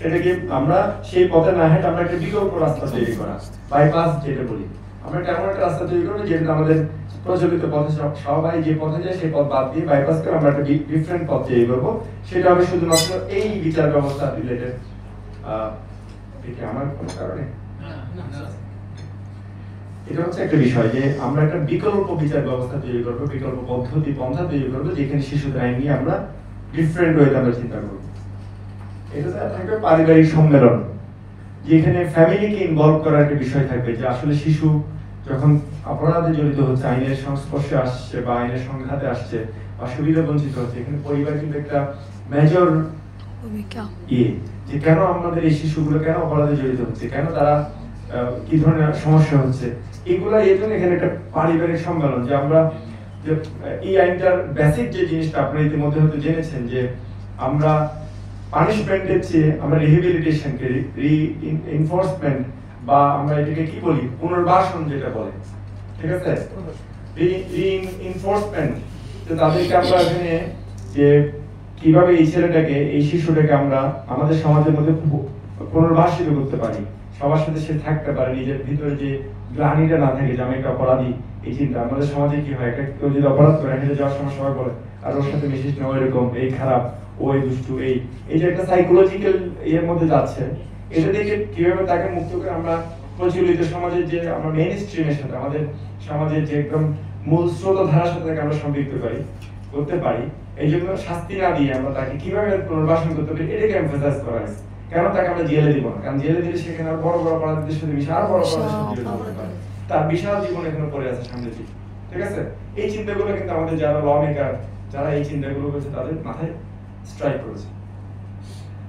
সেটাকে আমরা সেই পথে না হেঁটে আমরা একটা বিকল্প রাস্তা তৈরি করা, বাইপাস যেটা বলি। আমরা এমন একটা রাস্তা তৈরি করবো যেটা আমাদের প্রচলিত পথে সবাই যে পথে যায় সেই পথ বাদ দিয়ে বাইপাস করে আমরা একটা ডিফারেন্ট পথ তৈরি করবো। সেটা হবে শুধুমাত্র এই বিচার ব্যবস্থা রিলেটেড। এটা আমার কোনো কারণে এটা হচ্ছে একটা বিষয় যে আমরা একটা বিকল্প বিচার ব্যবস্থা তৈরি করবো, বিকল্প পদ্ধতি পন্থা তৈরি করবো, যেখানে শিশুদের আইন নিয়ে আমরা ডিফারেন্ট ওয়েতে আমরা চিন্তা করবো। এটা থাকবে পারিবারিক সম্মেলন, যেখানে ফ্যামিলিকে ইনভলভ করার একটা বিষয় থাকবে, যে আসলে শিশু যখন অপরাধে জড়িত হচ্ছে, আইনের সংস্পর্শে আসছে বা আইনের সংঘাতে আসছে বা সুবিধা বঞ্চিত হচ্ছে, এখানে পরিবার কিন্তু একটা মেজর যে কেন আমাদের এই শিশুগুলো কেন অপরাধে জড়িত হচ্ছে, কেন তারা কি ধরনের সমস্যা হচ্ছে, এগুলা এই জন্য এখানে একটা পারিবারিক সম্মেলন। যে আমরা যে এই আইনটার বেসিক যে জিনিসটা আপনারা ইতিমধ্যে হয়তো জেনেছেন, যে আমরা পানিশমেন্টের চেয়ে আমরা রিহেবিলিটেশনকে, রিইনফোর্সমেন্ট বা আমরা এটাকে কি বলি, পুনর্বাসন যেটা বলে, ঠিক আছে, রিইনফোর্সমেন্ট, তো তাদেরকে আমরা এখানে যে কিভাবে এই ছেলেটাকে, এই শিশুটাকে আমরা আমাদের সমাজের মধ্যে পুনর্বাসিত করতে পারি, সবার সাথে সে থাকতে পারে, নিজের ভিতরে যে গ্লানিটা না থাকে যে আমি একটা অপরাধী, এই চিন্তা। আমাদের সমাজে কি হয়, একটা কেউ যদি অপরাধ করে হেঁটে যাওয়ার সময় সবাই বলে আর ওর সাথে মিশিস না, এরকম, এই খারাপ, ওই দুষ্টু, এই যে একটা সাইকোলজিক্যাল এর মধ্যে যাচ্ছে, এটা থেকে কিভাবে তাকে মুক্ত করে আমরা প্রচলিত সমাজের যে আমরা মেইন স্ট্রিমের সাথে, আমাদের সমাজের যে একদম মূল স্রোতধারার সাথে আমরা সম্পৃক্ত করতে পারি, এই জন্য শাস্তি না দিয়ে আমরা তাকে কিভাবে পুনর্বাসন করতে পারি এটাকে এমফাসাইজ করা হয়েছে। কেন তাকে আমরা জেলে দিব না, কারণ জেলে দিলে সেখানে আর বড় বড় অপরাধীদের সাথে মিশে আর বড় অপরাধের সাথে জড়িত হতে পারে, তার বিশাল জীবন এখানে পড়ে আছে সামনে দিকে, ঠিক আছে। এই চিন্তাগুলো কিন্তু আমাদের যারা ল মেকার, যারা এই চিন্তাগুলো করছে, তাদের মাথায় স্ট্রাইক করেছে।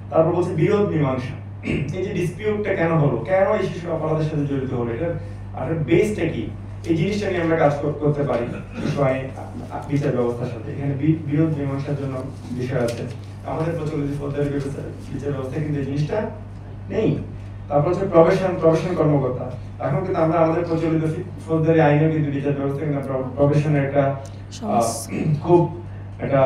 তারপর বলছে বিরোধ মীমাংসা। এই যে ডিসপিউটটা কেন হলো, কেন এই শিশু অপরাধের সাথে জড়িত হলো, এটার আর বেসটা কি, এই জিনিসটা নিয়ে আমরা কাজ করতে পারি শিশু আইন বিচার ব্যবস্থার সাথে। এখানে বিরোধ মীমাংসার জন্য বিষয় আছে, আমাদের প্রচলিত ফৌজদারি বিচার ব্যবস্থা কিন্তু এই জিনিসটা নেই। তারপর হচ্ছে প্রবেশন কর্মকর্তা। এখন কিন্তু আমরা আমাদের প্রচলিত ফৌজদারি আইনে কিন্তু বিচার ব্যবস্থা কিন্তু প্রবেশনের একটা খুব একটা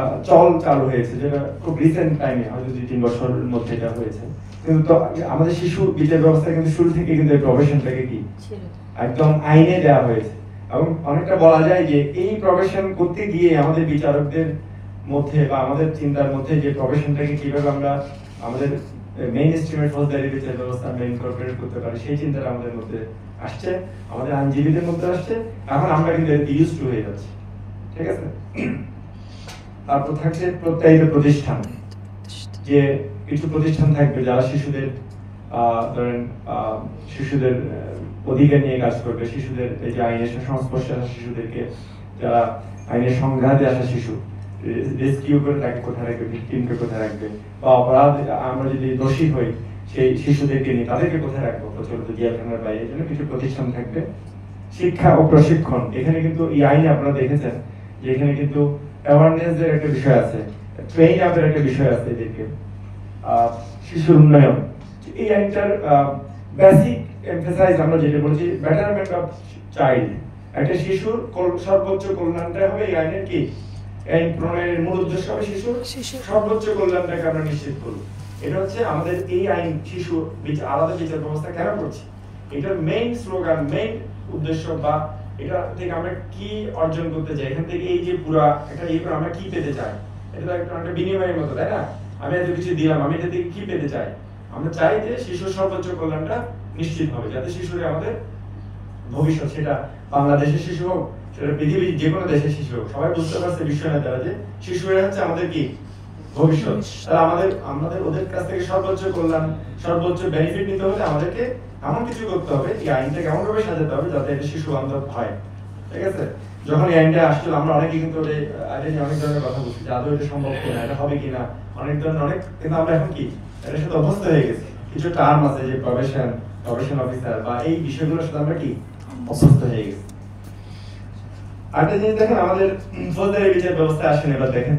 চালু হয়েছে, যেটা খুব রিসেন্ট টাইমে, হয়তো 2-3 বছরের মধ্যে এটা হয়েছে। কিন্তু তো আমাদের শিশু বিচার ব্যবস্থা কিন্তু শুরু থেকে কিন্তু এই প্রবেশনটাকে কি একদম আইনে দেওয়া হয়েছে, এবং অনেকটা বলা যায় যে এই প্রবেশন করতে গিয়ে আমাদের বিচারকদের মধ্যে বা আমাদের চিন্তার মধ্যে যে প্রবেশনটাকে কিভাবে আমরা আমাদের মেইন স্ট্রিমের ফৌজদারি বিচার ব্যবস্থা আমরা ইনকর্পোরেট করতে পারি, সেই চিন্তাটা আমাদের মধ্যে আসছে, আমাদের আইনজীবীদের মধ্যে আসছে। এখন আমরা কিন্তু ইউজ টু হয়ে যাচ্ছি, ঠিক আছে। তারপর থাকছে প্রত্যায়িত প্রতিষ্ঠান, যে কিছু প্রতিষ্ঠান থাকবে যারা শিশুদের ধরেন শিশুদের অধিকার নিয়ে কাজ করবে, শিশুদের এই যে আইনের সংস্পর্শে আসা শিশুদেরকে, যারা আইনের সংঘাতে আসা শিশু রেস্কিউ করে তাকে কোথায় রাখবে, ভিকটিমকে কোথায় রাখবে, বা অপরাধ আমরা যদি দোষী হই সেই শিশুদেরকে নিয়ে তাদেরকে কোথায় রাখবো, প্রচলিত জেলখানার বাইরে, এই জন্য কিছু প্রতিষ্ঠান থাকবে। শিক্ষা ও প্রশিক্ষণ, এখানে কিন্তু এই আইনে আপনারা দেখেছেন যে এখানে কিন্তু অ্যাওয়ারনেস এর একটা বিষয় আছে, ট্রেন আপের একটা বিষয় আছে, এদেরকে শিশুর উন্নয়ন। এই আইনটার বেসিক এমফাসাইজ আমরা যেটা বলছি, বেটারমেন্ট অফ চাইল্ড, একটা শিশুর সর্বোচ্চ কল্যাণটা হবে এই আইনের কি, আইন প্রণয়নের মূল উদ্দেশ্য হবে শিশুর সর্বোচ্চ কল্যাণটাকে আমরা নিশ্চিত করব। এটা হচ্ছে আমাদের এই আইন শিশু আলাদা বিচার ব্যবস্থা কেন করছি, এটার মেইন স্লোগান, মেইন উদ্দেশ্য, বা এটা থেকে আমরা কি অর্জন করতে চাই, এখান থেকে এই যে পুরা একটা ইয়ে করে আমরা কি পেতে চাই, এটা তো একটা বিনিময়ের মতো, তাই না। আমি এত কিছু দিলাম, আমি এটা থেকে কি পেতে চাই, আমরা চাই যে শিশুর সর্বোচ্চ কল্যাণটা নিশ্চিত হবে, যাতে শিশুরা আমাদের ভবিষ্যৎ, সেটা বাংলাদেশের শিশু হোক, সেটা পৃথিবীর যে কোনো দেশের শিশু হোক, সবাই বুঝতে পারছে বিশ্ব নেতারা যে শিশুরা হচ্ছে আমাদের কি ভবিষ্যৎ। তাহলে আমাদের ওদের কাছ থেকে সর্বোচ্চ কল্যাণ, সর্বোচ্চ বেনিফিট নিতে হলে আমাদেরকে এমন কিছু করতে হবে, এই আইনটাকে এমন ভাবে সাজাতে হবে যাতে এটা শিশু বান্ধব হয়, ঠিক আছে। যখন এই আইনটা আসছিল আমরা অনেকে কিন্তু এটা নিয়ে অনেক ধরনের কথা বলছি যে আদৌ এটা সম্ভব কিনা, এটা হবে কিনা, অনেক ধরনের অনেক, কিন্তু আমরা এখন কি এটার সাথে অভ্যস্ত হয়ে গেছি। কিছু টার্ম আছে যে প্রবেশন অফিসার বা এই বিষয়গুলোর সাথে আমরা কি অভ্যস্ত হয়ে গেছি। আরেকটা জিনিস দেখেন, আমাদের ফৌজদারি বিচার ব্যবস্থায় আসেন, এবার দেখেন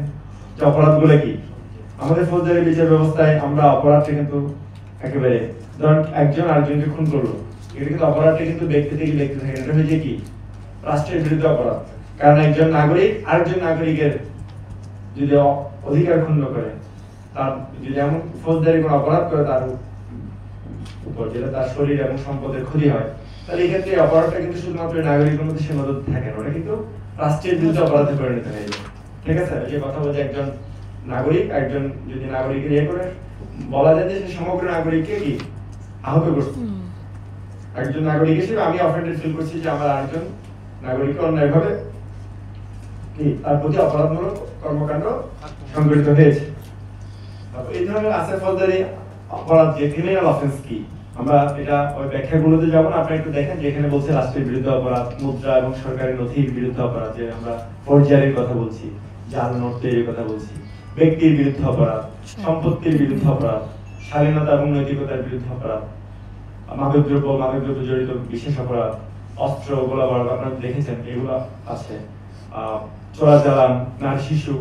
যে অপরাধগুলো কি। আমাদের ফৌজদারি বিচার ব্যবস্থায় আমরা অপরাধটা কিন্তু একেবারে, ধরেন একজন আরেকজনকে খুন করলো, এটা কিন্তু অপরাধটা কিন্তু ব্যক্তি থেকে ব্যক্তি থাকে, এটা হয়েছে কি রাষ্ট্রের বিরুদ্ধে অপরাধ। কারণ একজন নাগরিক আরেকজন নাগরিকের যদি অধিকার ক্ষুণ্ণ করে, তার যদি এমন ফৌজদারি কোনো অপরাধ করে তার উপর, যেটা তার শরীর এবং সম্পদের ক্ষতি হয়, তাহলে এই ক্ষেত্রে অপরাধটা কিন্তু শুধুমাত্র নাগরিকের মধ্যে সীমাবদ্ধ থাকে না, ওটা কিন্তু রাষ্ট্রের বিরুদ্ধে অপরাধে পরিণত হয়ে যায়। ঠিক আছে, যে কথা বলছে একজন নাগরিক, একজন যদি নাগরিকের ইয়ে করে, বলা যায় যে সে সমগ্র নাগরিককে কি আহত করছে। একজন নাগরিক হিসেবে আমি অফেন্ডেড ফিল করছি যে আমার আরেকজন নাগরিককে অন্যায়ভাবে কি তার প্রতি অপরাধমূলক কর্মকাণ্ড সংঘটিত হয়েছে। এই ধরনের আছে ফৌজদারি অপরাধ, যে ক্রিমিনাল অফেন্স কি, আমরা এটা ওই ব্যাখ্যাগুলোতে যাব না, আপনারা একটু দেখেন যেখানে বলছে রাষ্ট্রের বিরুদ্ধে অপরাধ, মুদ্রা এবং সরকারি নথির বিরুদ্ধে অপরাধ, যে আমরা ফৌজদারির কথা বলছি, জাল নোট তৈরির কথা বলছি, ব্যক্তির বিরুদ্ধে অপরাধ, সম্পত্তির বিরুদ্ধে অপরাধ, স্বাধীনতা এবং নৈতিকতার বিরুদ্ধে অপরাধ, মাদকদ্রব্য জড়িত বিশেষ অপরাধ, অস্ত্র, গোলাবারুদ আপনারা দেখেছেন এগুলো আছে, চোরাচালান, নারী শিশু,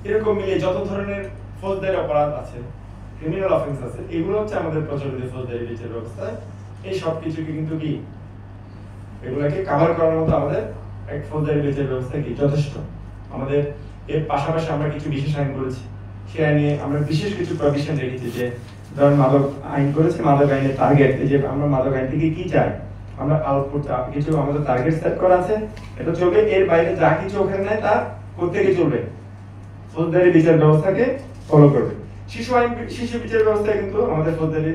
এরকম মিলিয়ে যত ধরনের ফৌজদারি অপরাধ আছে, ক্রিমিনাল অফেন্স আছে, এগুলো হচ্ছে আমাদের প্রচলিত ফৌজদারি বিচার ব্যবস্থায়। এই সব কিছুকে কিন্তু কি এগুলাকে কভার করার মতো আমাদের এক ফৌজদারি বিচার ব্যবস্থা কি যথেষ্ট। আমাদের এর পাশাপাশি আমরা কিছু বিশেষ আইন করেছি, সে আইনে আমরা বিশেষ কিছু প্রভিশন রেখেছি, যে ধরুন মাদক আইন করেছে, মাদক আইনের টার্গেট, যে আমরা মাদক আইন থেকে কি চাই, আমরা আউটপুট কিছু আমাদের টার্গেট সেট করা আছে, এটা চলবে, এর বাইরে যা কিছু ওখানে নেয় তা প্রত্যেকে চলবে, ফৌজদারি বিচার ব্যবস্থাকে ফলো করবে। শিশু আইন, শিশু বিচার ব্যবস্থায় কিন্তু আমাদের ফৌজদারি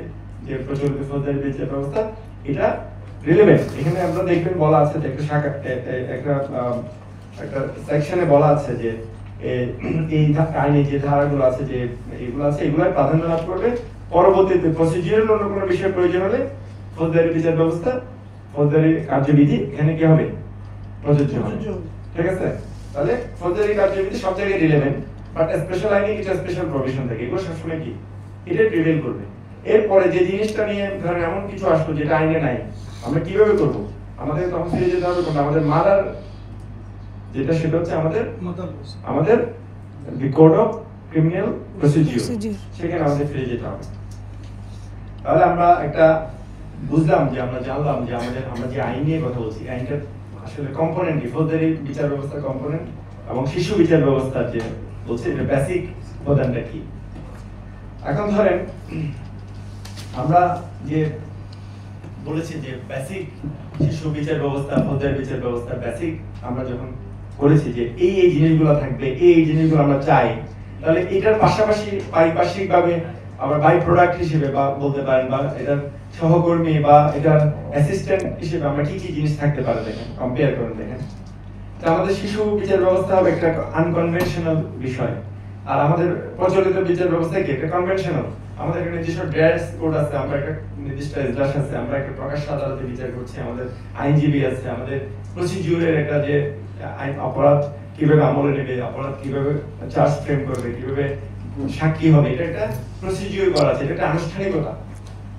যে প্রচলিত ফৌজদারি বিচার ব্যবস্থা এটা রিলেভেন্ট। এখানে আমরা দেখবেন বলা আছে যে একটা শাখা, একটা সেকশনে বলা আছে যে এই আইনে যে ধারাগুলো আছে, যে এগুলো আছে, এগুলোর প্রাধান্য লাভ করবে, পরবর্তীতে প্রসিডিউরাল অন্য কোনো বিষয়ের প্রয়োজন হলে ফৌজদারি বিচার ব্যবস্থা, ফৌজদারি কার্যবিধি এখানে কি হবে, প্রযোজ্য হবে। ঠিক আছে, তাহলে ফৌজদারি কার্যবিধি সব জায়গায় রিলেভেন্ট, বাট স্পেশাল আইনে কিছু স্পেশাল প্রভিশন থাকে, এগুলো সবসময় কি এটা প্রিভেল করবে। এরপরে যে জিনিসটা নিয়ে ধরেন এমন কিছু আসলো যেটা আইনে নাই, আমরা কিভাবে করব, আমাদের তখন ফিরে যেতে হবে কোনটা, আমাদের মাদার যেটা, সেটা হচ্ছে আমাদের দি কোড অফ ক্রিমিনাল প্রসিডিউর, সেখানে আমাদের ফিরে যেতে হবে। তাহলে আমরা একটা বুঝলাম যে আমরা জানলাম যে আমরা যে আইন নিয়ে কথা বলছি, আইনটা আসলে কম্পোনেন্ট কি, ফৌজদারি বিচার ব্যবস্থার কম্পোনেন্ট এবং শিশু বিচার ব্যবস্থার যে বলছে এটা বেসিক উপাদানটা কি। এখন ধরেন আমরা যে বলেছি যে বেসিক শিশু বিচার ব্যবস্থা, ফৌজদারি বিচার ব্যবস্থা বেসিক আমরা যখন করেছি যে এই জিনিসগুলো থাকবে, এই জিনিসগুলো আমরা চাই, তাহলে এটার পাশাপাশি পারিপার্শ্বিক ভাবে আবার বাই প্রোডাক্ট হিসেবে বা বলতে পারেন, বা এটার সহকর্মী বা এটার অ্যাসিস্ট্যান্ট হিসেবে আমরা কি কি জিনিস থাকতে পারে দেখেন, কম্পেয়ার করে দেখেন। আমাদের শিশু বিচার ব্যবস্থা হবে একটা আনকনভেনশনাল বিষয়, আর আমাদের প্রচলিত বিচার ব্যবস্থা কি একটা কনভেনশনাল। আমাদের একটা নির্দিষ্ট ড্রেস কোড আছে, আমরা একটা নির্দিষ্ট এজলাস আছে, আমরা একটা প্রকাশ্য আদালতে বিচার করছি, আমাদের আইনজীবী আছে, আমাদের প্রসিডিউরের একটা যে আইন অপরাধ কিভাবে আমলে নেবে, অপরাধ কিভাবে চার্জ ফ্রেম করবে, কিভাবে সাক্ষী হবে, এটা একটা প্রসিডিউর করা আছে, এটা একটা আনুষ্ঠানিকতা,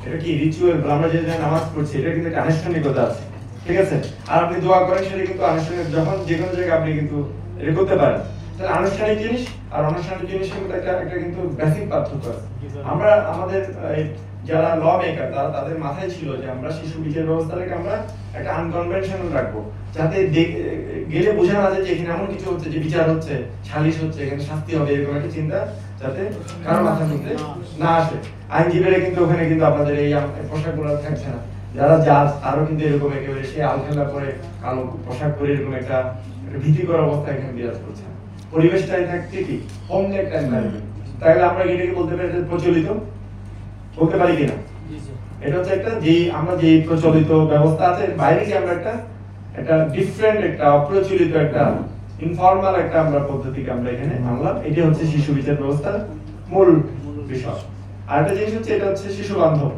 এটা কি রিচুয়াল, আমরা যে নামাজ পড়ছি এটা কিন্তু একটা আনুষ্ঠানিকতা আছে। ঠিক আছে, আর আপনি দোয়া করেন সেটা কিন্তু আনুষ্ঠানিক, যখন যে কোনো জায়গায় আপনি কিন্তু এটা করতে পারেন। তাহলে আনুষ্ঠানিক জিনিস আর অনানুষ্ঠানিক জিনিসের মধ্যে একটা কিন্তু বেসিক পার্থক্য আছে। আমরা আমাদের যারা ল মেকার তাদের মাথায় ছিল যে আমরা শিশু বিচার ব্যবস্থাটাকে আমরা একটা আনকনভেনশনাল রাখবো, যাতে গেলে বোঝা না যায় যে এখানে এমন কিছু হচ্ছে যে বিচার হচ্ছে, সালিশ হচ্ছে, এখানে শাস্তি হবে, এরকম একটা চিন্তা যাতে কারো মাথার মধ্যে না আসে। আইনজীবীরা কিন্তু ওখানে কিন্তু আপনাদের এই পোশাকগুলো থাকছে না, যারা জাজ তারও কিন্তু এরকম একেবারে সে আলখাল্লা করে কালো পোশাক পরে এরকম একটা ভীতিকর অবস্থা এখানে বিরাজ করছে। পরিবেশটাই থাকছে কি হোমলি একটা এনভায়রনমেন্ট। তাহলে আমরা এটাকে বলতে পারি প্রচলিত, বলতে পারি কিনা? এটা হচ্ছে একটা যে আমরা যে প্রচলিত ব্যবস্থা আছে বাইরে কি আমরা একটা ডিফারেন্ট একটা অপ্রচলিত একটা ইনফর্মাল একটা আমরা পদ্ধতিকে আমরা এখানে আনলাম। এটা হচ্ছে শিশু বিচার ব্যবস্থার মূল বিষয়। আরেকটা জিনিস হচ্ছে এটা হচ্ছে শিশু বান্ধব,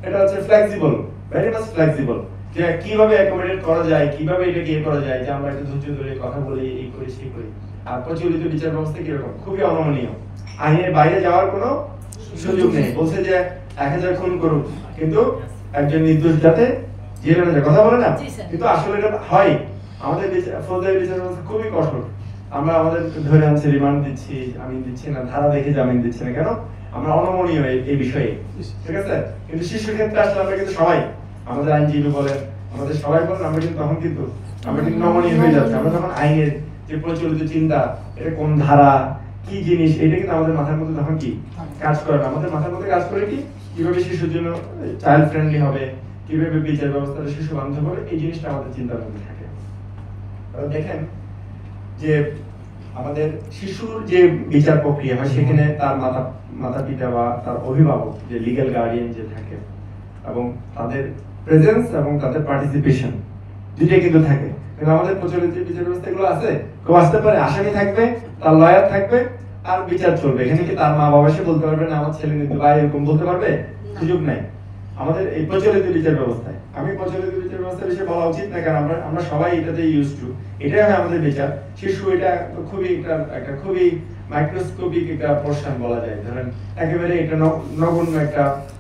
এটা হচ্ছে ফ্লেক্সিবল, ভেরি মাচ ফ্লেক্সিবল, যে কিভাবে অ্যাকোমোডেট করা যায়, কিভাবে এটা কি করা যায়, যে আমরা একটু ধৈর্য ধরে কথা বলি, এই করি সেই করি। আর প্রচলিত বিচার ব্যবস্থা কিরকম, খুবই অনমনীয়, আইনের বাইরে যাওয়ার কোনো সুযোগ নেই। বলছে যে 1000 খুন করুক কিন্তু একজন নির্দোষ যাতে জেলে না যায়, কথা বলে না, কিন্তু আসলে এটা হয়। আমাদের ফৌজদারি বিচার ব্যবস্থা খুবই কঠোর, আমরা আমাদের ধরে আনছি, রিমান্ড দিচ্ছি, জামিন দিচ্ছি না, ধারা দেখে জামিন দিচ্ছি না, কেন? আমরা অনমনীয় এই বিষয়ে, ঠিক আছে? কিন্তু শিশুর ক্ষেত্রে আসলে আমরা কিন্তু সবাই, আমাদের আইনজীবী বলেন, আমাদের সবাই বলেন, আমরা কিন্তু তখন আমরা কিন্তু নমনীয় হয়ে যাচ্ছি। আমরা তখন আইনের যে প্রচলিত চিন্তা, এটা কোন ধারা, কি জিনিস, এটা কিন্তু আমাদের মাথার মধ্যে তখন কি কাজ করে না। আমাদের মাথার মধ্যে কাজ করে কি, কিভাবে শিশুর জন্য চাইল্ড ফ্রেন্ডলি হবে, কিভাবে বিচার ব্যবস্থাটা শিশু বান্ধব হবে, এই জিনিসটা আমাদের চিন্তার মধ্যে থাকে। দেখেন যে আমাদের শিশুর যে বিচার প্রক্রিয়া হয় সেখানে তার মাতা পিতা বা তার অভিভাবক যে লিগ্যাল গার্ডিয়ান যে থাকে, এবং তাদের প্রেজেন্স এবং তাদের পার্টিসিপেশন দুইটাই কিন্তু থাকে। কিন্তু আমাদের প্রচলিত বিচার ব্যবস্থা এগুলো আছে, কেউ আসতে পারে, আসামি থাকবে, তার লয়ার থাকবে, আর বিচার চলবে। এখানে কি তার মা বাবা এসে বলতে পারবে না আমার ছেলে নিতে, বা এরকম বলতে পারবে? সুযোগ নাই আমাদের এই প্রচলিত বিচার ব্যবস্থায়। আমি প্রচলিত বিচার ব্যবস্থা বিষয়ে বলা উচিত না, কারণ আমরা সবাই এটাতে ইউজ টু, এটাই হয় আমাদের বিচার। শিশু এটা খুবই একটা খুবই মাইক্রোস্কোপিক একটা পোর্শন বলা যায়, ধরেন একেবারে এটা নগণ্য একটা